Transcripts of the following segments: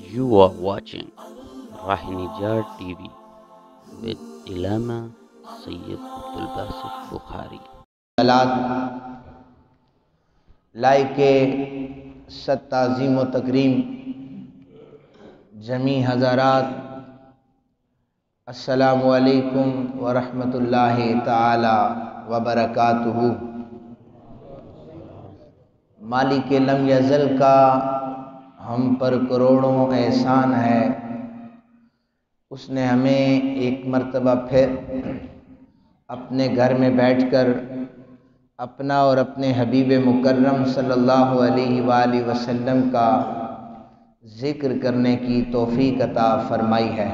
You are watching Rahinijar TV with Ilama Sayyid Abdul Basit Bukhari. سلاد لائق ست تعظیم و تکریم جمی حضرات، السلام علیکم ورحمۃ اللہ تعالی وبرکاتہ۔ مالک لم یزل کا ہم پر کروڑوں احسان ہے، اس نے ہمیں ایک مرتبہ پھر اپنے گھر میں بیٹھ کر اپنا اور اپنے حبیب مکرم صلی اللہ علیہ وآلہ وسلم کا ذکر کرنے کی توفیق عطا فرمائی ہے،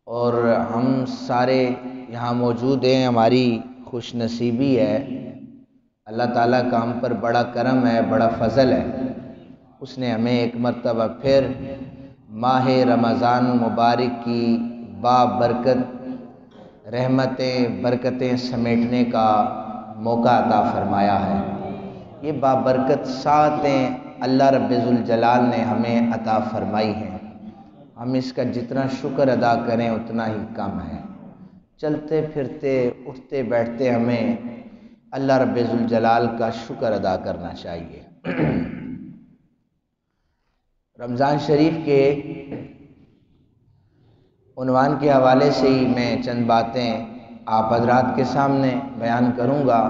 اور ہم سارے یہاں موجود ہیں، ہماری خوش نصیبی ہے۔ اللہ تعالیٰ کا ہم پر بڑا کرم ہے، بڑا فضل ہے، اس نے ہمیں ایک مرتبہ پھر ماہ رمضان مبارک کی بابرکت رحمتیں برکتیں سمیٹنے کا موقع عطا فرمایا ہے۔ یہ بابرکت ساتیں اللہ رب ذوالجلال نے ہمیں عطا فرمائی ہیں، ہم اس کا جتنا شکر ادا کریں اتنا ہی کم ہے۔ چلتے پھرتے اٹھتے بیٹھتے ہمیں اللہ رب ذوالجلال کا شکر ادا کرنا چاہیے۔ رمضان شریف کے عنوان کے حوالے سے ہی میں چند باتیں آپ حضرات کے سامنے بیان کروں گا۔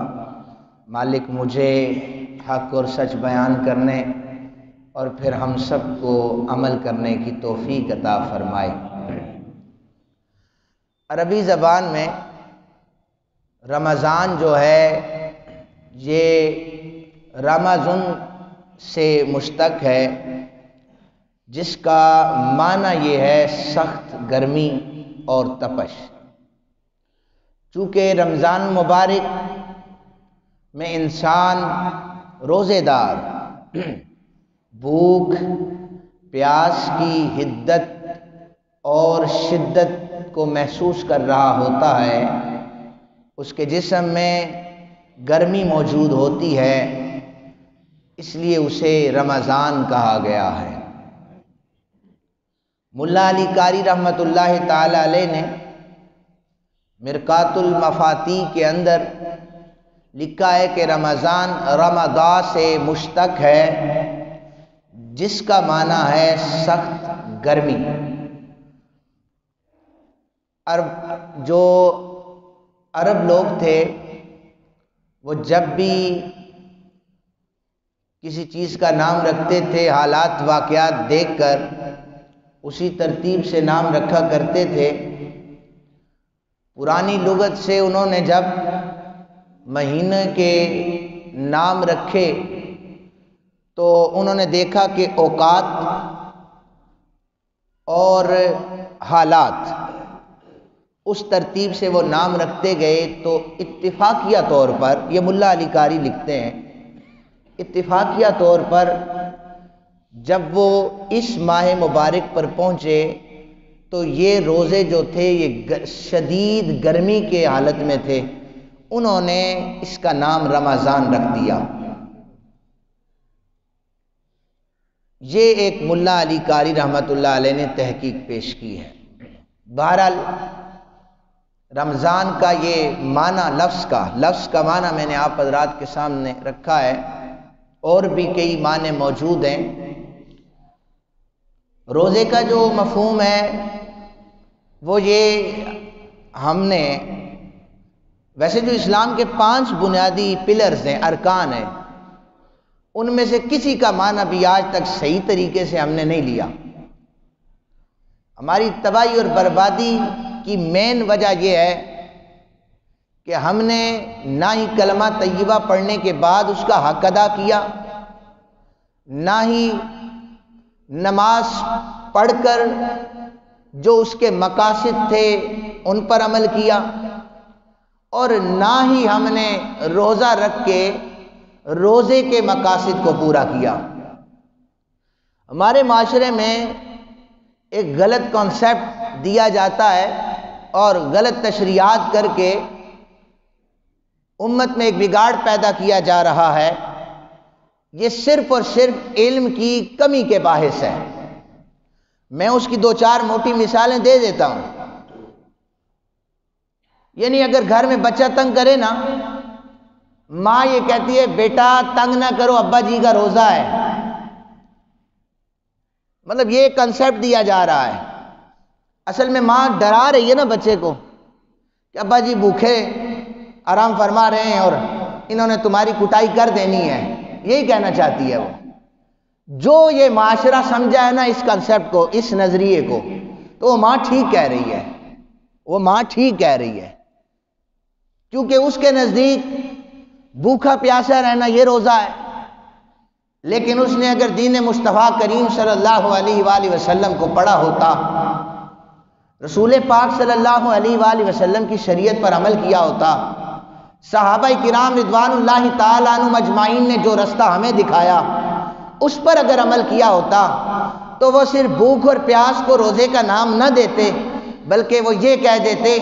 مالک مجھے حق اور سچ بیان کرنے اور پھر ہم سب کو عمل کرنے کی توفیق عطا فرمائے۔ عربی زبان میں رمضان جو ہے یہ رمضان سے مشتق ہے، جس کا معنی یہ ہے سخت گرمی اور تپش۔ چونکہ رمضان مبارک میں انسان روزے دار بھوک پیاس کی حدت اور شدت کو محسوس کر رہا ہوتا ہے، اس کے جسم میں گرمی موجود ہوتی ہے، اس لیے اسے رمضان کہا گیا ہے۔ ملا علی قاری رحمۃ اللہ تعالی علیہ نے مرقات المفاتیح کے اندر لکھا ہے کہ رمضان رمضاء سے مشتق ہے، جس کا معنی ہے سخت گرمی۔ جو عرب لوگ تھے وہ جب بھی کسی چیز کا نام رکھتے تھے حالات واقعات دیکھ کر اسی ترتیب سے نام رکھا کرتے تھے۔ پرانی لغت سے انہوں نے جب مہینے کے نام رکھے تو انہوں نے دیکھا کہ اوقات اور حالات اس ترتیب سے وہ نام رکھتے گئے، تو اتفاقیہ طور پر یہ ملا علی قاری لکھتے ہیں، اتفاقیہ طور پر جب وہ اس ماہ مبارک پر پہنچے تو یہ روزے جو تھے یہ شدید گرمی کے حالت میں تھے، انہوں نے اس کا نام رمضان رکھ دیا۔ یہ ایک ملا علی قاری رحمۃ اللہ علیہ نے تحقیق پیش کی ہے۔ بہرحال رمضان کا یہ معنی لفظ کا معنی میں نے آپ حضرات کے سامنے رکھا ہے، اور بھی کئی معنی موجود ہیں۔ روزے کا جو مفہوم ہے وہ یہ ہم نے ویسے جو اسلام کے 5 بنیادی پلرز ہیں، ارکان ہیں، ان میں سے کسی کا معنی بھی آج تک صحیح طریقے سے ہم نے نہیں لیا۔ ہماری تباہی اور بربادی کی مین وجہ یہ ہے کہ ہم نے نہ ہی کلمہ طیبہ پڑھنے کے بعد اس کا حق ادا کیا، نہ ہی نماز پڑھ کر جو اس کے مقاصد تھے ان پر عمل کیا، اور نہ ہی ہم نے روزہ رکھ کے روزے کے مقاصد کو پورا کیا۔ ہمارے معاشرے میں ایک غلط کانسیپٹ دیا جاتا ہے اور غلط تشریحات کر کے امت میں ایک بگاڑ پیدا کیا جا رہا ہے یہ صرف اور صرف علم کی کمی کے باعث ہے۔ میں اس کی 2-4 موٹی مثالیں دے دیتا ہوں۔ یعنی اگر گھر میں بچہ تنگ کرے نا، ماں یہ کہتی ہے بیٹا تنگ نہ کرو، ابا جی کا روزہ ہے۔ مطلب یہ کنسیپٹ دیا جا رہا ہے۔ اصل میں ماں ڈرا رہی ہے نا بچے کو کہ ابا جی بھوکے آرام فرما رہے ہیں اور انہوں نے تمہاری کٹائی کر دینی ہے، یہی کہنا چاہتی ہے وہ۔ جو یہ معاشرہ سمجھا ہے نا اس کنسیپٹ کو، اس نظریے کو، تو وہ ماں ٹھیک کہہ رہی ہے، وہ ماں ٹھیک کہہ رہی ہے، کیونکہ اس کے نزدیک بھوکا پیاسا رہنا یہ روزہ ہے۔ لیکن اس نے اگر دین مصطفیٰ کریم صلی اللہ علیہ وآلہ وسلم کو پڑھا ہوتا، رسول پاک صلی اللہ علیہ وآلہ وسلم کی شریعت پر عمل کیا ہوتا، صحابہ کرام رضوان اللہ تعالیٰ عنہم اجمعین نے جو رستہ ہمیں دکھایا اس پر اگر عمل کیا ہوتا تو وہ صرف بھوک اور پیاس کو روزے کا نام نہ دیتے، بلکہ وہ یہ کہہ دیتے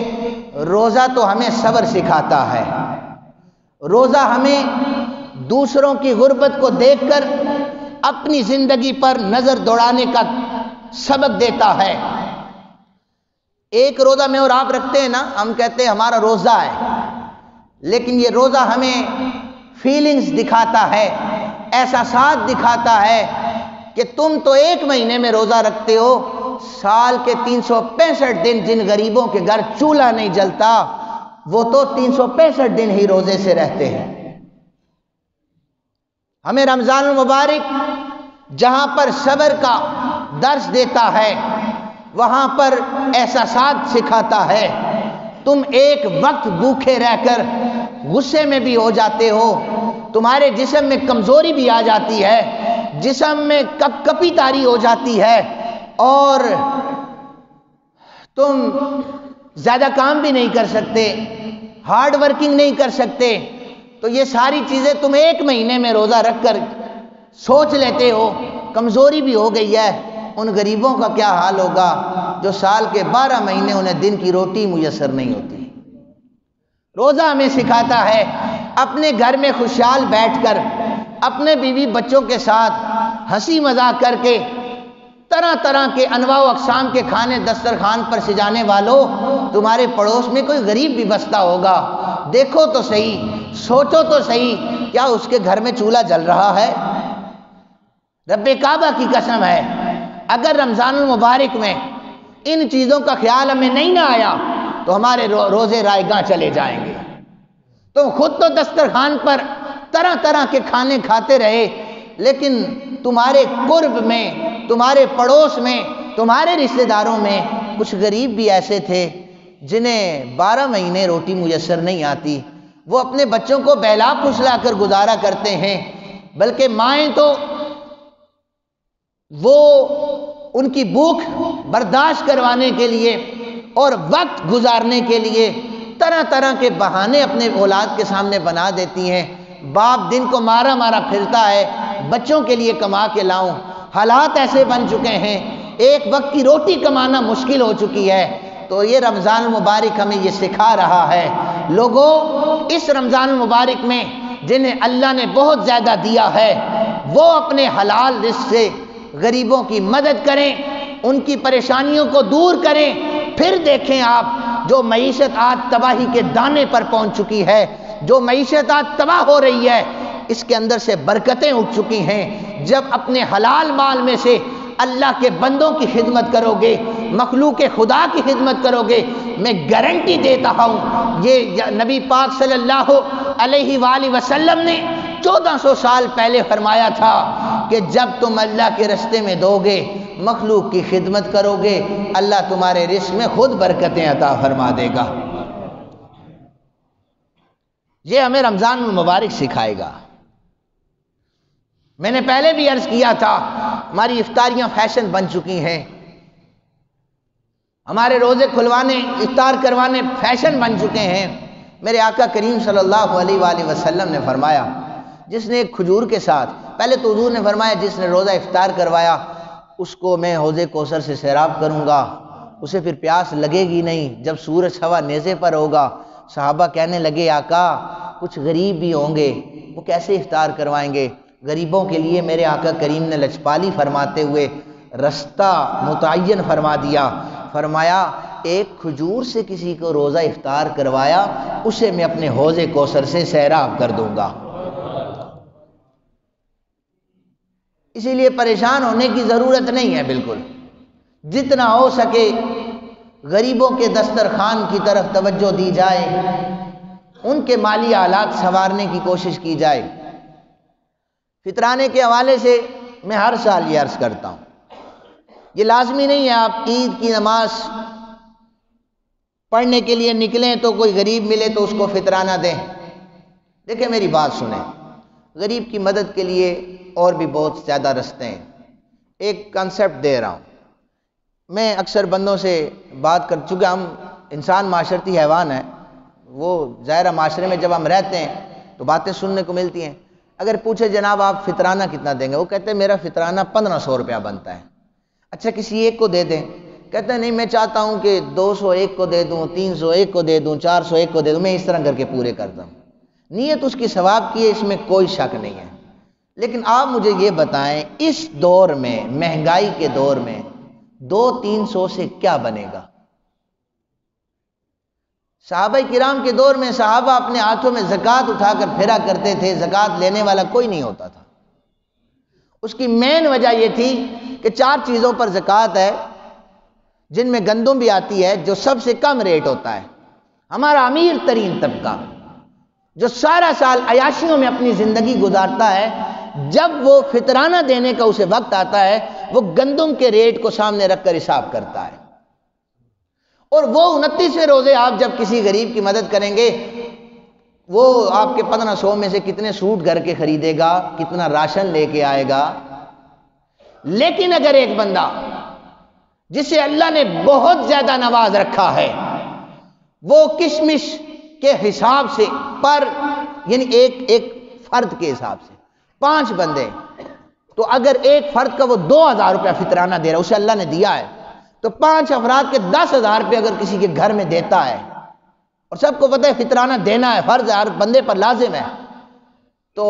روزہ تو ہمیں صبر سکھاتا ہے، روزہ ہمیں دوسروں کی غربت کو دیکھ کر اپنی زندگی پر نظر دوڑانے کا سبق دیتا ہے۔ ایک روزہ میں اور آپ رکھتے ہیں نا، ہم کہتے ہیں ہمارا روزہ ہے، لیکن یہ روزہ ہمیں فیلنگز دکھاتا ہے، احساسات دکھاتا ہے کہ تم تو 1 مہینے میں روزہ رکھتے ہو، سال کے 365 دن جن غریبوں کے گھر چولہا نہیں جلتا وہ تو 365 دن ہی روزے سے رہتے ہیں۔ ہمیں رمضان المبارک جہاں پر صبر کا درس دیتا ہے، وہاں پر احساسات سکھاتا ہے۔ تم ایک وقت بھوکے رہ کر غصے میں بھی ہو جاتے ہو، تمہارے جسم میں کمزوری بھی آ جاتی ہے، جسم میں کپ کپی تاری ہو جاتی ہے، اور تم زیادہ کام بھی نہیں کر سکتے، ہارڈ ورکنگ نہیں کر سکتے، تو یہ ساری چیزیں تم 1 مہینے میں روزہ رکھ کر سوچ لیتے ہو، کمزوری بھی ہو گئی ہے۔ ان غریبوں کا کیا حال ہوگا جو سال کے 12 مہینے انہیں دن کی روٹی میسر نہیں ہوتی۔ روزہ ہمیں سکھاتا ہے اپنے گھر میں خوشحال بیٹھ کر اپنے بیوی بچوں کے ساتھ ہنسی مذاق کر کے طرح طرح کے انواع و اقسام کے کھانے دسترخوان پر سجانے والوں، تمہارے پڑوس میں کوئی غریب بھی بستا ہوگا، دیکھو تو صحیح، سوچو تو صحیح، کیا اس کے گھر میں چولہا جل رہا ہے؟ رب کعبہ کی قسم ہے، اگر رمضان المبارک میں ان چیزوں کا خیال ہمیں نہیں نہ آیا تو ہمارے روزے رائیگاں چلے جائیں گے۔ تم خود تو دسترخوان پر طرح طرح کے کھانے کھاتے رہے، لیکن تمہارے قرب میں، تمہارے پڑوس میں، تمہارے رشتہ داروں میں کچھ غریب بھی ایسے تھے جنہیں 12 مہینے روٹی میسر نہیں آتی، وہ اپنے بچوں کو بہلا پھسلا کر گزارا کرتے ہیں، بلکہ مائیں تو وہ ان کی بھوک برداشت کروانے کے لیے اور وقت گزارنے کے لیے طرح طرح کے بہانے اپنے اولاد کے سامنے بنا دیتی ہیں۔ باپ دن کو مارا مارا پھرتا ہے بچوں کے لیے کما کے لاؤں، حالات ایسے بن چکے ہیں، ایک وقت کی روٹی کمانا مشکل ہو چکی ہے۔ تو یہ رمضان المبارک ہمیں یہ سکھا رہا ہے، لوگوں اس رمضان المبارک میں جنہیں اللہ نے بہت زیادہ دیا ہے وہ اپنے حلال رزق سے غریبوں کی مدد کریں، ان کی پریشانیوں کو دور کریں۔ پھر دیکھیں آپ، جو معیشت آج تباہی کے دانے پر پہنچ چکی ہے، جو معیشت آج تباہ ہو رہی ہے، اس کے اندر سے برکتیں اٹھ چکی ہیں۔ جب اپنے حلال مال میں سے اللہ کے بندوں کی خدمت کرو گے، مخلوق خدا کی خدمت کرو گے، میں گارنٹی دیتا ہوں، یہ نبی پاک صلی اللہ علیہ وآلہ وسلم نے 1400 سال پہلے فرمایا تھا کہ جب تم اللہ کے رستے میں دو گے، مخلوق کی خدمت کرو گے، اللہ تمہارے رزق میں خود برکتیں عطا فرما دے گا۔ یہ ہمیں رمضان المبارک سکھائے گا۔ میں نے پہلے بھی عرض کیا تھا، ہماری افطاریاں فیشن بن چکی ہیں، ہمارے روزے کھلوانے، افطار کروانے فیشن بن چکے ہیں۔ میرے آقا کریم صلی اللہ علیہ وآلہ وسلم نے فرمایا، جس نے ایک کھجور کے ساتھ، پہلے تو حضور نے فرمایا جس نے روزہ افطار کروایا اس کو میں حوض کوثر سے سیراب کروں گا، اسے پھر پیاس لگے گی نہیں جب سورج ہوا نیزے پر ہوگا۔ صحابہ کہنے لگے آقا کچھ غریب بھی ہوں گے، وہ کیسے افطار کروائیں گے؟ غریبوں کے لیے میرے آقا کریم نے لچپالی فرماتے ہوئے رستہ متعین فرما دیا، فرمایا ایک کھجور سے کسی کو روزہ افطار کروایا، اسے میں اپنے حوض کوثر سے سیراب کر دوں گا۔ اسی لیے پریشان ہونے کی ضرورت نہیں ہے، بالکل جتنا ہو سکے غریبوں کے دسترخوان کی طرف توجہ دی جائے، ان کے مالی حالات سنوارنے کی کوشش کی جائے۔ فطرانے کے حوالے سے میں ہر سال یہ عرض کرتا ہوں، یہ لازمی نہیں ہے آپ عید کی نماز پڑھنے کے لیے نکلیں تو کوئی غریب ملے تو اس کو فطرانہ دیں۔ دیکھیں میری بات سنیں، غریب کی مدد کے لیے اور بھی بہت زیادہ رستے ہیں۔ ایک کنسپٹ دے رہا ہوں، میں اکثر بندوں سے بات کر چکا، ہم انسان معاشرتی حیوان ہیں، وہ ظاہرہ معاشرے میں جب ہم رہتے ہیں تو باتیں سننے کو ملتی ہیں۔ اگر پوچھے جناب آپ فطرانہ کتنا دیں گے، وہ کہتے ہیں میرا فطرانہ 1500 روپیہ بنتا ہے۔ اچھا کسی ایک کو دے دیں، کہتے ہیں نہیں میں چاہتا ہوں کہ 201 کو دے دوں، 301 کو دے دوں، 401 کو دے دوں، میں اس طرح کر کے پورے کرتا ہوں۔ نیت اس کی ثواب کی ہے، اس میں کوئی شک نہیں ہے، لیکن آپ مجھے یہ بتائیں اس دور میں، مہنگائی کے دور میں 200-300 سے کیا بنے گا؟ صحابہ کرام کے دور میں صحابہ اپنے ہاتھوں میں زکوٰۃ اٹھا کر پھیرا کرتے تھے، زکوٰۃ لینے والا کوئی نہیں ہوتا تھا۔ اس کی مین وجہ یہ تھی کہ 4 چیزوں پر زکوٰۃ ہے، جن میں گندم بھی آتی ہے جو سب سے کم ریٹ ہوتا ہے۔ ہمارا امیر ترین طبقہ جو سارا سال عیاشیوں میں اپنی زندگی گزارتا ہے، جب وہ فطرانہ دینے کا اسے وقت آتا ہے، وہ گندم کے ریٹ کو سامنے رکھ کر حساب کرتا ہے۔ اور وہ 29ویں روزے آپ جب کسی غریب کی مدد کریں گے، وہ آپ کے 1500 میں سے کتنے سوٹ گھر کے خریدے گا، کتنا راشن لے کے آئے گا۔ لیکن اگر ایک بندہ جسے اللہ نے بہت زیادہ نواز رکھا ہے، وہ کشمش کے حساب سے پر یعنی ایک فرد کے حساب سے 5 بندے، تو اگر ایک فرد کا وہ 2000 روپیہ فطرانہ دے رہا ہے، اسے اللہ نے دیا ہے، تو 5 افراد کے 10,000 روپے اگر کسی کے گھر میں دیتا ہے، اور سب کو پتہ ہے فطرانہ دینا ہے، فرض ہر بندے پر لازم ہے، تو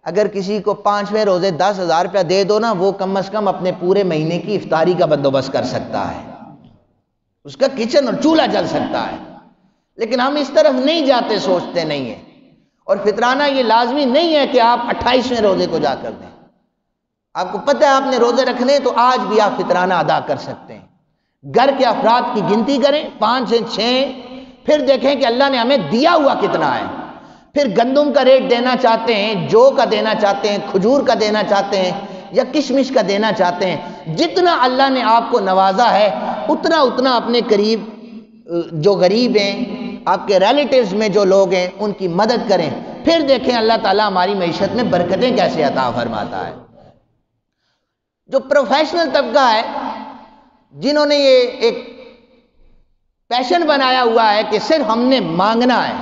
اگر کسی کو 5ویں روزے 10,000 روپیہ دے دو نا، وہ کم از کم اپنے پورے مہینے کی افطاری کا بندوبست کر سکتا ہے، اس کا کچن اور چولہا جل سکتا ہے۔ لیکن ہم اس طرف نہیں جاتے، سوچتے نہیں ہیں۔ اور فطرانہ یہ لازمی نہیں ہے کہ آپ 28ویں روزے کو جا کر دیں۔ آپ کو پتہ ہے آپ نے روزے رکھنے تو آج بھی آپ فطرانہ ادا کر سکتے ہیں۔ گھر کے افراد کی گنتی کریں، 5 سے 6، پھر دیکھیں کہ اللہ نے ہمیں دیا ہوا کتنا ہے۔ پھر گندم کا ریٹ دینا چاہتے ہیں، جو کا دینا چاہتے ہیں، کھجور کا دینا چاہتے ہیں، یا کشمش کا دینا چاہتے ہیں، جتنا اللہ نے آپ کو نوازا ہے اتنا اپنے قریب جو غریب ہیں، آپ کے ریلیٹیوز میں جو لوگ ہیں، ان کی مدد کریں۔ پھر دیکھیں اللہ تعالیٰ ہماری معیشت میں برکتیں کیسے عطا فرماتا ہے۔ جو پروفیشنل طبقہ ہے، جنہوں نے یہ ایک پیشن بنایا ہوا ہے کہ صرف ہم نے مانگنا ہے،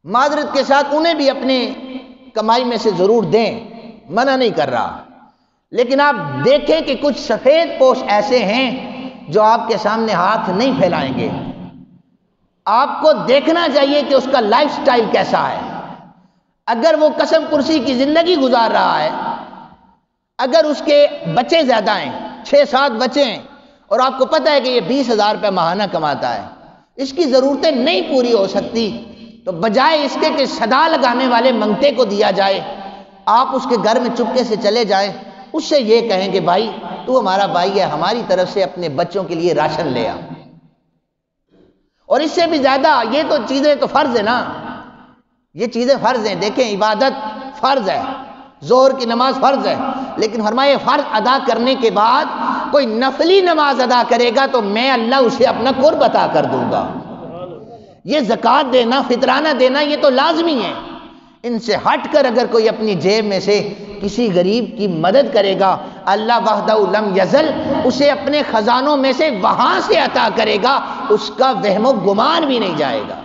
معذرت کے ساتھ انہیں بھی اپنے کمائی میں سے ضرور دیں، منع نہیں کر رہا، لیکن آپ دیکھیں کہ کچھ سفید پوش ایسے ہیں جو آپ کے سامنے ہاتھ نہیں پھیلائیں گے۔ آپ کو دیکھنا چاہیے کہ اس کا لائف سٹائل کیسا ہے۔ اگر وہ قسم کرسی کی زندگی گزار رہا ہے، اگر اس کے بچے زیادہ ہیں، 6-7 بچے ہیں، اور آپ کو پتہ ہے کہ یہ 20,000 روپے ماہانہ کماتا ہے، اس کی ضرورتیں نہیں پوری ہو سکتی، تو بجائے اس کے کہ صدا لگانے والے منگتے کو دیا جائے، آپ اس کے گھر میں چپکے سے چلے جائیں، اس سے یہ کہیں کہ بھائی تو ہمارا بھائی ہے، ہماری طرف سے اپنے بچوں کے لیے راشن لے آ۔ اور اس سے بھی زیادہ یہ تو چیزیں تو فرض ہے نا، یہ چیزیں فرض ہیں۔ دیکھیں عبادت فرض ہے، ظہر کی نماز فرض ہے، لیکن فرمائے فرض ادا کرنے کے بعد کوئی نفلی نماز ادا کرے گا تو میں اللہ اسے اپنا قرب عطا کر دوں گا۔ یہ زکوٰۃ دینا، فطرانہ دینا، یہ تو لازمی ہے۔ ان سے ہٹ کر اگر کوئی اپنی جیب میں سے کسی غریب کی مدد کرے گا، اللہ وحدہ لم یزل اسے اپنے خزانوں میں سے وہاں سے عطا کرے گا، اس کا وہم و گمان بھی نہیں جائے گا۔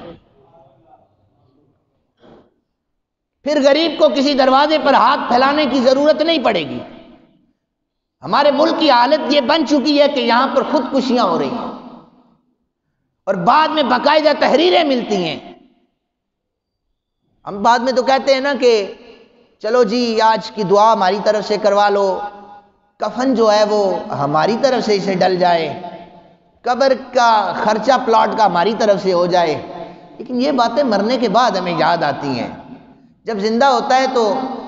پھر غریب کو کسی دروازے پر ہاتھ پھیلانے کی ضرورت نہیں پڑے گی۔ ہمارے ملک کی حالت یہ بن چکی ہے کہ یہاں پر خودکشیاں ہو رہی ہیں، اور بعد میں باقاعدہ تحریریں ملتی ہیں۔ ہم بعد میں تو کہتے ہیں نا کہ چلو جی آج کی دعا ہماری طرف سے کروا لو، کفن جو ہے وہ ہماری طرف سے اسے ڈل جائے، قبر کا خرچہ پلاٹ کا ہماری طرف سے ہو جائے. لیکن یہ باتیں مرنے کے بعد ہمیں یاد آتی ہیں. جب زندہ ہوتا ہے تو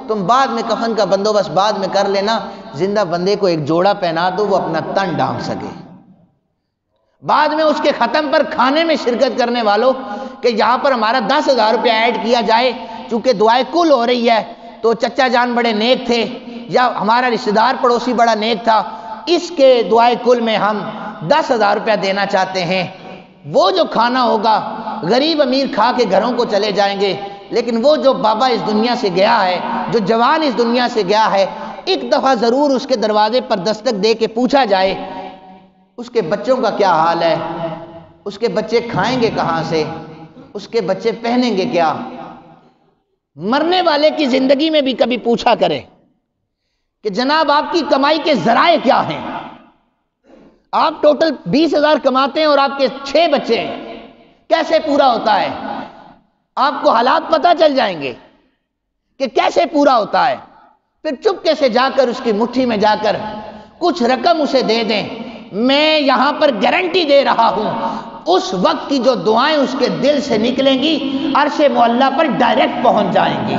تم بعد میں کفن کا بندوبست بعد میں کر لینا، زندہ بندے کو ایک جوڑا پہنا دو وہ اپنا تن ڈھانپ سکے. بعد میں اس کے ختم پر کھانے میں شرکت کرنے والوں کہ یہاں پر ہمارا 10,000 روپیہ ایڈ کیا جائے، چونکہ دعائے کل ہو رہی ہے تو چچا جان بڑے نیک تھے یا ہمارا رشتہ دار پڑوسی بڑا نیک تھا، اس کے دعائے کل میں ہم 10,000 روپیہ دینا چاہتے ہیں. وہ جو کھانا ہوگا غریب امیر کھا کے گھروں کو چلے جائیں گے، لیکن وہ جو بابا اس دنیا سے گیا ہے، جو جوان اس دنیا سے گیا ہے، ایک دفعہ ضرور اس کے دروازے پر دستک دے کے پوچھا جائے اس کے بچوں کا کیا حال ہے، اس کے بچے کھائیں گے کہاں سے، اس کے بچے پہنیں گے کیا. مرنے والے کی زندگی میں بھی کبھی پوچھا کرے کہ جناب آپ کی کمائی کے ذرائع کیا ہیں. آپ ٹوٹل 20,000 کماتے ہیں اور آپ کے 6 بچے ہیں، کیسے پورا ہوتا ہے؟ آپ کو حالات پتہ چل جائیں گے کہ کیسے پورا ہوتا ہے. پھر چپکے سے جا کر اس کی مٹھی میں جا کر کچھ رقم اسے دے دیں. میں یہاں پر گارنٹی دے رہا ہوں اس وقت کی جو دعائیں اس کے دل سے نکلیں گی عرش معلیٰ پر ڈائریکٹ پہنچ جائیں گی.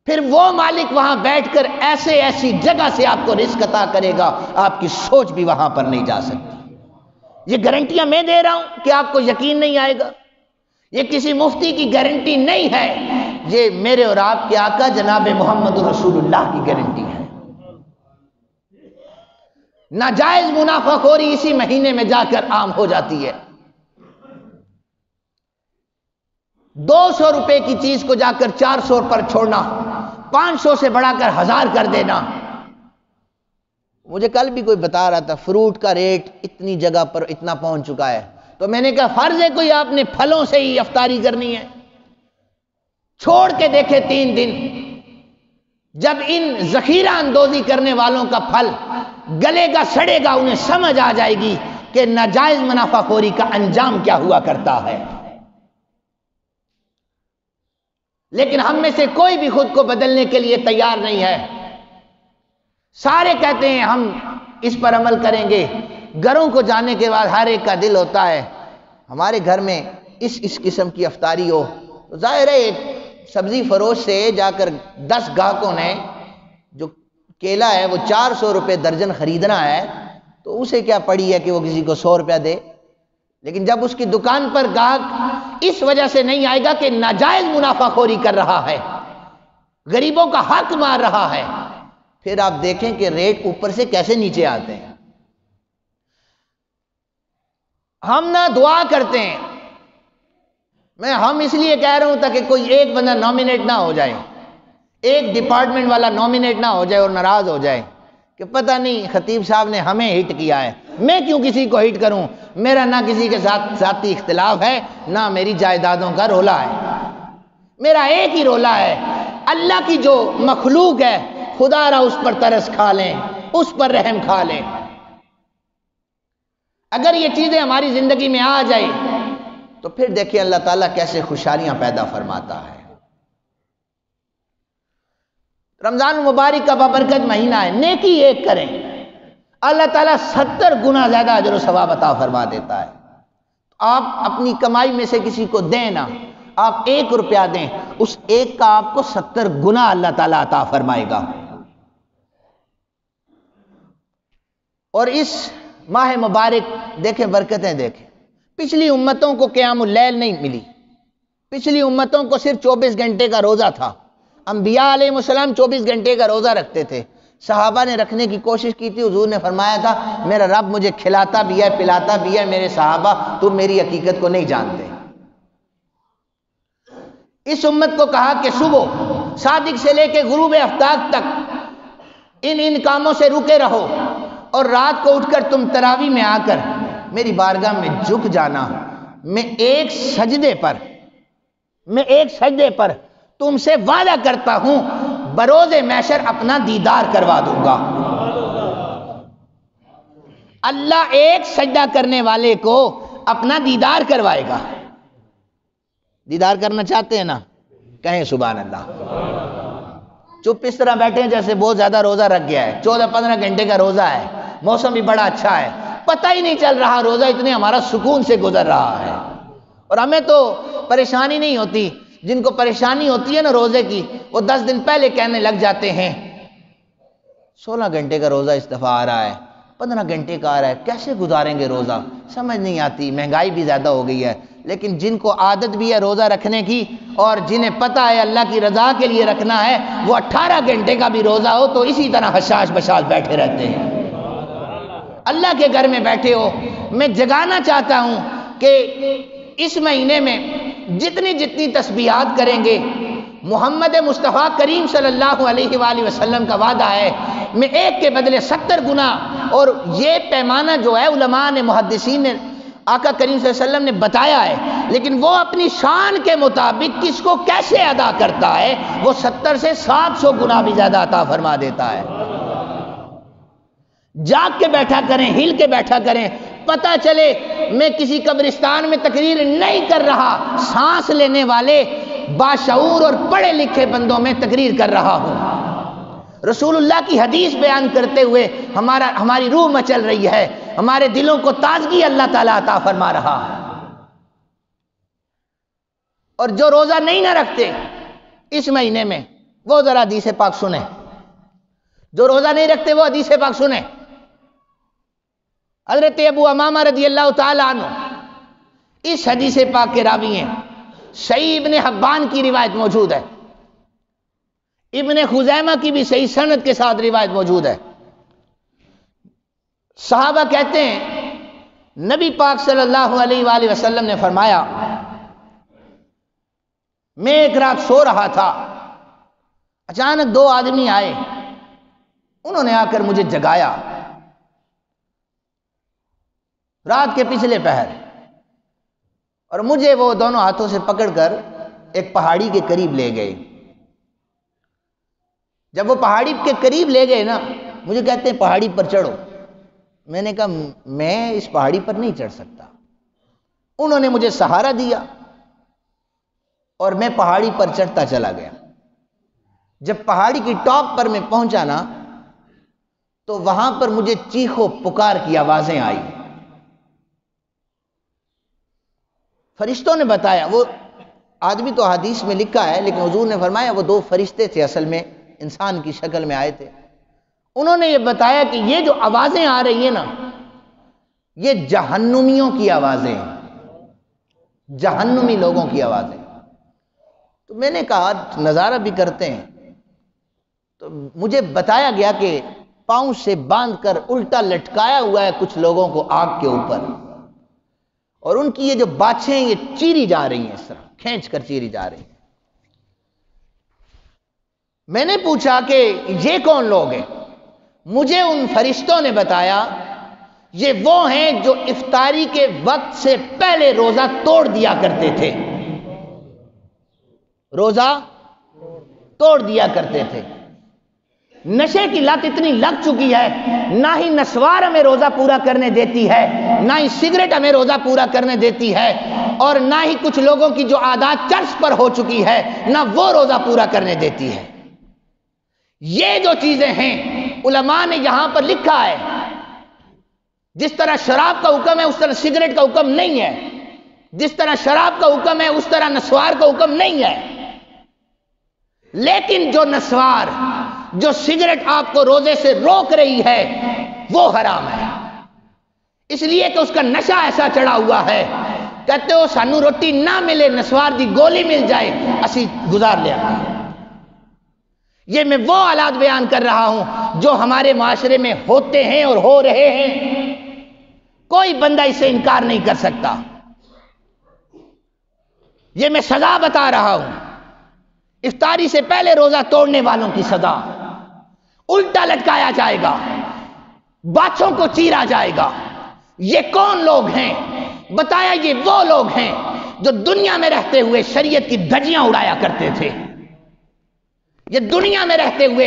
پھر وہ مالک وہاں بیٹھ کر ایسی جگہ سے آپ کو رزق عطا کرے گا، آپ کی سوچ بھی وہاں پر نہیں جا سکتی. یہ گارنٹیاں میں دے رہا ہوں کہ آپ کو یقین نہیں آئے گا. یہ کسی مفتی کی گارنٹی نہیں ہے، یہ میرے اور آپ کے آقا جناب محمد رسول اللہ کی گارنٹی ہے. ناجائز منافع خوری اسی مہینے میں جا کر عام ہو جاتی ہے. 200 روپے کی چیز کو جا کر 400 پر چھوڑنا، 500 سے بڑھا کر 1000 کر دینا. مجھے کل بھی کوئی بتا رہا تھا فروٹ کا ریٹ اتنی جگہ پر اتنا پہنچ چکا ہے، تو میں نے کہا فرض ہے کوئی آپ نے پھلوں سے ہی افطاری کرنی ہے. چھوڑ کے دیکھے 3 دن، جب ان ذخیرہ اندوزی کرنے والوں کا پھل گلے گا سڑے گا انہیں سمجھ آ جائے گی کہ ناجائز منافع خوری کا انجام کیا ہوا کرتا ہے. لیکن ہم میں سے کوئی بھی خود کو بدلنے کے لیے تیار نہیں ہے. سارے کہتے ہیں ہم اس پر عمل کریں گے. گھروں کو جانے کے بعد ہر ایک کا دل ہوتا ہے ہمارے گھر میں اس قسم کی افطاری ہو. تو ظاہر ہے ایک سبزی فروش سے جا کر 10 گاہکوں نے جو کیلا ہے وہ 400 روپے درجن خریدنا ہے، تو اسے کیا پڑی ہے کہ وہ کسی کو 100 روپیہ دے. لیکن جب اس کی دکان پر گاہک اس وجہ سے نہیں آئے گا کہ ناجائز منافع خوری کر رہا ہے، غریبوں کا حق مار رہا ہے، پھر آپ دیکھیں کہ ریٹ اوپر سے کیسے نیچے آتے ہیں. ہم نہ دعا کرتے ہیں، ہم اس لیے کہہ رہا ہوں تاکہ کوئی ایک بندہ نامینیٹ نہ ہو جائے، ایک ڈپارٹمنٹ والا نامینیٹ نہ ہو جائے اور ناراض ہو جائے کہ پتہ نہیں خطیب صاحب نے ہمیں ہٹ کیا ہے. میں کیوں کسی کو ہٹ کروں؟ میرا نہ کسی کے ساتھ ذاتی اختلاف ہے، نہ میری جائیدادوں کا رولا ہے. میرا ایک ہی رولا ہے، اللہ کی جو مخلوق ہے خدا را اس پر ترس کھا لیں، اس پر رحم کھا لیں. اگر یہ چیزیں ہماری زندگی میں آ جائے تو پھر دیکھیں اللہ تعالیٰ کیسے خوشحالیاں پیدا فرماتا ہے. رمضان المبارک کا بابرکت مہینہ ہے، نیکی ایک کریں اللہ تعالیٰ 70 گنا زیادہ اجر و ثواب عطا فرما دیتا ہے. آپ اپنی کمائی میں سے کسی کو دیں نا، آپ 1 روپیہ دیں، اس ایک کا آپ کو 70 گنا اللہ تعالیٰ عطا فرمائے گا. اور اس ماہ مبارک دیکھیں برکتیں دیکھیں. پچھلی امتوں کو قیام اللیل نہیں ملی، پچھلی امتوں کو صرف 24 گھنٹے کا روزہ تھا. انبیاء علیہ السلام 24 گھنٹے کا روزہ رکھتے تھے، صحابہ نے رکھنے کی کوشش کی تھی. حضور نے فرمایا تھا میرا رب مجھے کھلاتا بھی ہے پلاتا بھی ہے، میرے صحابہ تم میری حقیقت کو نہیں جانتے. اس امت کو کہا کہ صبح صادق سے لے کے غروب آفتاب تک ان کاموں سے رکے رہو، اور رات کو اٹھ کر تم تراویح میں آ کر میری بارگاہ میں جھک جانا. میں ایک سجدے پر تم سے وعدہ کرتا ہوں بروز محشر اپنا دیدار کروا دوں گا. اللہ ایک سجدہ کرنے والے کو اپنا دیدار کروائے گا. دیدار کرنا چاہتے ہیں نا؟ کہیں سبحان اللہ. چپ اس طرح بیٹھے ہیں جیسے بہت زیادہ روزہ رکھ گیا ہے، 14-15 گھنٹے کا روزہ ہے، موسم بھی بڑا اچھا ہے، پتہ ہی نہیں چل رہا روزہ اتنے ہمارا سکون سے گزر رہا ہے، اور ہمیں تو پریشانی نہیں ہوتی۔ جن کو پریشانی ہوتی ہے نا روزے کی، وہ 10 دن پہلے کہنے لگ جاتے ہیں 16 گھنٹے کا روزہ اس دفعہ آ رہا ہے، 15 گھنٹے کا آ رہا ہے، کیسے گزاریں گے روزہ؟ سمجھ نہیں آتی، مہنگائی بھی زیادہ ہو گئی ہے۔ لیکن جن کو عادت بھی ہے روزہ رکھنے کی، اور جنہیں پتہ ہے اللہ کی رضا کے لیے رکھنا ہے، وہ 18 گھنٹے کا بھی روزہ ہو تو اسی طرح حشاش بشاش بیٹھے رہتے ہیں۔ اللہ کے گھر میں بیٹھے ہو، میں جگانا چاہتا ہوں کہ اس مہینے میں جتنی تسبیحات کریں گے، محمد مصطفیٰ کریم صلی اللہ علیہ وآلہ وسلم کا وعدہ ہے، میں ایک کے بدلے 70 گنا، اور یہ پیمانہ جو ہے علماء نے، محدثین نے، آقا کریم صلی اللہ علیہ وسلم نے بتایا ہے، لیکن وہ اپنی شان کے مطابق کس کو کیسے ادا کرتا ہے، وہ 70 سے 700 گنا بھی زیادہ عطا فرما دیتا ہے۔ جاگ کے بیٹھا کریں، ہل کے بیٹھا کریں، پتہ چلے میں کسی قبرستان میں تقریر نہیں کر رہا، سانس لینے والے باشعور اور پڑھے لکھے بندوں میں تقریر کر رہا ہوں۔ رسول اللہ کی حدیث بیان کرتے ہوئے ہماری روح مچل رہی ہے، ہمارے دلوں کو تازگی اللہ تعالیٰ عطا فرما رہا ہے۔ اور جو روزہ نہیں نہ رکھتے اس مہینے میں، وہ ذرا حدیث پاک سنیں۔ جو روزہ نہیں رکھتے وہ حدیث پاک سنیں۔ حضرت ابو امامہ رضی اللہ تعالیٰ عنہ اس حدیث پاک کے راوی ہیں۔ صحیح ابن حبان کی روایت موجود ہے، ابن خزیمہ کی بھی صحیح سند کے ساتھ روایت موجود ہے۔ صحابہ کہتے ہیں نبی پاک صلی اللہ علیہ وآلہ وسلم نے فرمایا، میں ایک رات سو رہا تھا، اچانک 2 آدمی آئے، انہوں نے آ کر مجھے جگایا رات کے پچھلے پہر، اور مجھے وہ دونوں ہاتھوں سے پکڑ کر ایک پہاڑی کے قریب لے گئے۔ جب وہ پہاڑی کے قریب لے گئے نا، مجھے کہتے ہیں پہاڑی پر چڑھو۔ میں نے کہا میں اس پہاڑی پر نہیں چڑھ سکتا۔ انہوں نے مجھے سہارا دیا اور میں پہاڑی پر چڑھتا چلا گیا۔ جب پہاڑی کی ٹاپ پر میں پہنچا نا، تو وہاں پر مجھے چیخ و پکار کی آوازیں آئی۔ فرشتوں نے بتایا، وہ آدمی تو حدیث میں لکھا ہے لیکن حضور نے فرمایا وہ 2 فرشتے تھے، اصل میں انسان کی شکل میں آئے تھے۔ انہوں نے یہ بتایا کہ یہ جو آوازیں آ رہی ہیں نا، یہ جہنمیوں کی آوازیں ہیں، جہنمی لوگوں کی آوازیں۔ تو میں نے کہا نظارہ بھی کرتے ہیں، تو مجھے بتایا گیا کہ پاؤں سے باندھ کر الٹا لٹکایا ہوا ہے کچھ لوگوں کو آگ کے اوپر، اور ان کی یہ جو باچھیں یہ چیری جا رہی ہیں، اس طرح کھینچ کر چیری جا رہی ہیں۔ میں نے پوچھا کہ یہ کون لوگ ہیں؟ مجھے ان فرشتوں نے بتایا یہ وہ ہیں جو افطاری کے وقت سے پہلے روزہ توڑ دیا کرتے تھے، روزہ توڑ دیا کرتے تھے۔ نشے کی لت اتنی لگ چکی ہے، نہ ہی نسوار ہمیں روزہ پورا کرنے دیتی ہے، نہ ہی سگریٹ ہمیں روزہ پورا کرنے دیتی ہے، اور نہ ہی کچھ لوگوں کی جو عادات چرس پر ہو چکی ہے، نہ وہ روزہ پورا کرنے دیتی ہے۔ یہ جو چیزیں ہیں علماء نے یہاں پر لکھا ہے، جس طرح شراب کا حکم ہے اس طرح سگریٹ کا حکم نہیں ہے، جس طرح شراب کا حکم ہے اس طرح نسوار کا حکم نہیں ہے۔ لیکن جو نسوار، جو سگریٹ آپ کو روزے سے روک رہی ہے، وہ حرام ہے، اس لیے کہ اس کا نشہ ایسا چڑھا ہوا ہے، کہتے ہو سانو روٹی نہ ملے، نسوار دی گولی مل جائے اسی گزار لیا۔ یہ میں وہ حالات بیان کر رہا ہوں جو ہمارے معاشرے میں ہوتے ہیں اور ہو رہے ہیں، کوئی بندہ اسے انکار نہیں کر سکتا۔ یہ میں سزا بتا رہا ہوں، افطاری سے پہلے روزہ توڑنے والوں کی سزا، الٹا لٹکایا جائے گا، باچھوں کو چیرا جائے گا۔ یہ کون لوگ ہیں؟ بتایا یہ وہ لوگ ہیں جو دنیا میں رہتے ہوئے شریعت کی دھجیاں اڑایا کرتے تھے، یہ دنیا میں رہتے ہوئے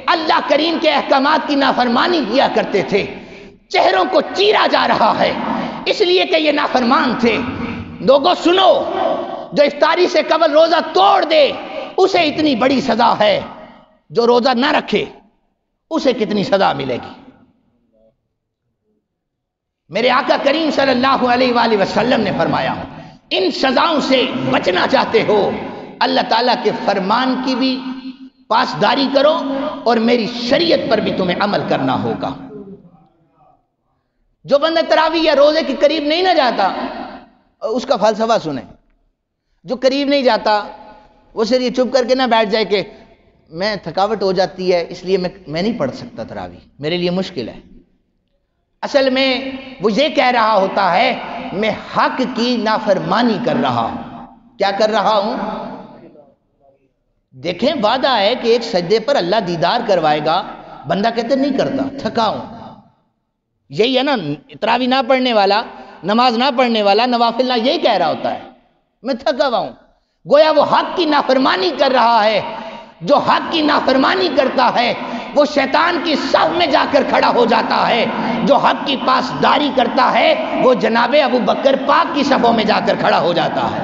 اللہ کریم کے احکامات کی نافرمانی کیا کرتے تھے۔ چہروں کو چیرا جا رہا ہے اس لیے کہ یہ نافرمان تھے۔ لوگوں سنو، جو افطاری سے قبل روزہ توڑ دے اسے اتنی بڑی سزا ہے، جو روزہ نہ رکھے اسے کتنی سزا ملے گی۔ میرے آقا کریم صلی اللہ علیہ وآلہ وسلم نے فرمایا ان سزاؤں سے بچنا چاہتے ہو اللہ تعالیٰ کے فرمان کی بھی پاسداری کرو اور میری شریعت پر بھی تمہیں عمل کرنا ہوگا۔ جو بندہ تراویح یا روزے کے قریب نہیں نہ جاتا اس کا فلسفہ سنیں۔ جو قریب نہیں جاتا وہ صرف یہ چپ کر کے نہ بیٹھ جائے کہ میں تھکاوٹ ہو جاتی ہے اس لیے میں نہیں پڑھ سکتا تراویح، میرے لیے مشکل ہے۔ اصل میں وہ یہ کہہ رہا ہوتا ہے میں حق کی نافرمانی کر رہا ہوں۔ کیا کر رہا ہوں؟ دیکھیں وعدہ ہے کہ ایک سجدے پر اللہ دیدار کروائے گا، بندہ کہتے نہیں کرتا، تھکا ہوں۔ یہی ہے نا تراویح نہ پڑھنے والا، نماز نہ پڑھنے والا، نوافل نہ، یہی کہہ رہا ہوتا ہے میں تھکا ہوا ہوں۔ گویا وہ حق کی نافرمانی کر رہا ہے۔ جو حق کی نافرمانی کرتا ہے وہ شیطان کی صف میں جا کر کھڑا ہو جاتا ہے، جو حق کی پاسداری کرتا ہے وہ جناب ابو بکر پاک کی صفوں میں جا کر کھڑا ہو جاتا ہے،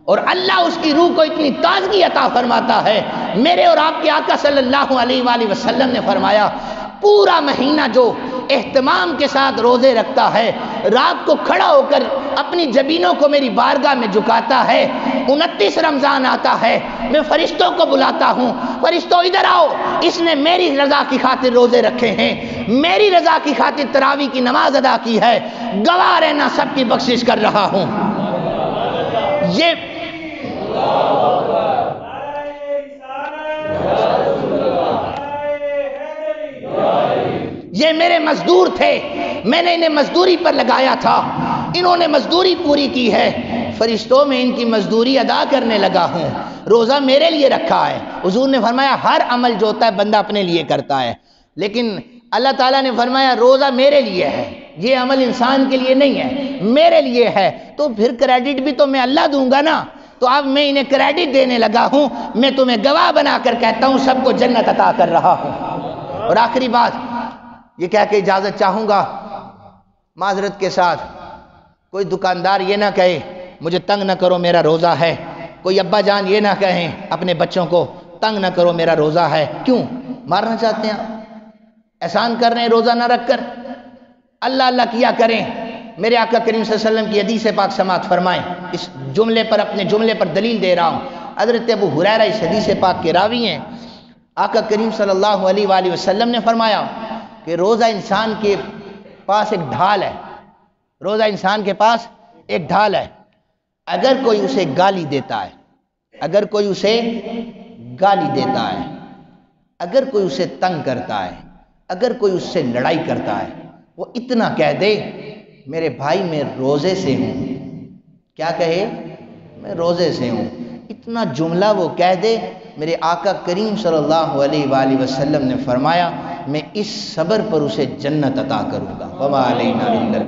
اور اللہ اس کی روح کو اتنی تازگی عطا فرماتا ہے۔ میرے اور آپ کے آقا صلی اللہ علیہ وآلہ وسلم نے فرمایا پورا مہینہ جو اہتمام کے ساتھ روزے رکھتا ہے، رات کو کھڑا ہو کر اپنی جبینوں کو میری بارگاہ میں جھکاتا ہے، 29 رمضان آتا ہے میں فرشتوں کو بلاتا ہوں، فرشتوں ادھر آؤ، اس نے میری رضا کی خاطر روزے رکھے ہیں، میری رضا کی خاطر تراویح کی نماز ادا کی ہے، گواہ رہنا سب کی بخشش کر رہا ہوں۔ یہ میرے مزدور تھے، میں نے انہیں مزدوری پر لگایا تھا، انہوں نے مزدوری پوری کی ہے، فرشتوں میں ان کی مزدوری ادا کرنے لگا ہوں، روزہ میرے لیے رکھا ہے۔ حضور نے فرمایا ہر عمل جو ہوتا ہے بندہ اپنے لیے کرتا ہے، لیکن اللہ تعالیٰ نے فرمایا روزہ میرے لیے ہے، یہ عمل انسان کے لیے نہیں ہے، میرے لیے ہے، تو پھر کریڈٹ بھی تو میں اللہ دوں گا نا، تو اب میں انہیں کریڈٹ دینے لگا ہوں، میں تمہیں گواہ بنا کر کہتا ہوں سب کو جنت عطا کر رہا ہوں۔ اور آخری بات یہ کہہ کے اجازت چاہوں گا معذرت کے ساتھ، کوئی دکاندار یہ نہ کہے مجھے تنگ نہ کرو میرا روزہ ہے، کوئی ابا جان یہ نہ کہیں اپنے بچوں کو تنگ نہ کرو میرا روزہ ہے۔ کیوں مارنا چاہتے ہیں؟ احسان کر رہے ہیں روزہ نہ رکھ کر؟ اللہ اللہ کیا کریں۔ میرے آقا کریم صلی اللہ علیہ وسلم کی حدیث پاک سماعت فرمائیں، اس جملے پر اپنے جملے پر دلیل دے رہا ہوں۔ حضرت ابو ہریرہ اس حدیث پاک کے راوی ہیں۔ آقا کریم صلی اللہ علیہ وآلہ وسلم نے فرمایا کہ روزہ انسان کے پاس ایک ڈھال ہے، روزہ انسان کے پاس ایک ڈھال ہے، اگر کوئی اسے گالی دیتا ہے، اگر کوئی اسے گالی دیتا ہے، اگر کوئی اسے تنگ کرتا ہے، اگر کوئی اس سے لڑائی کرتا ہے، وہ اتنا کہہ دے میرے بھائی میں روزے سے ہوں، کیا کہے؟ میں روزے سے ہوں، اتنا جملہ وہ کہہ دے، میرے آقا کریم صلی اللہ علیہ وآلہ وسلم نے فرمایا میں اس صبر پر اسے جنت عطا کروں گا۔ وما علینا الا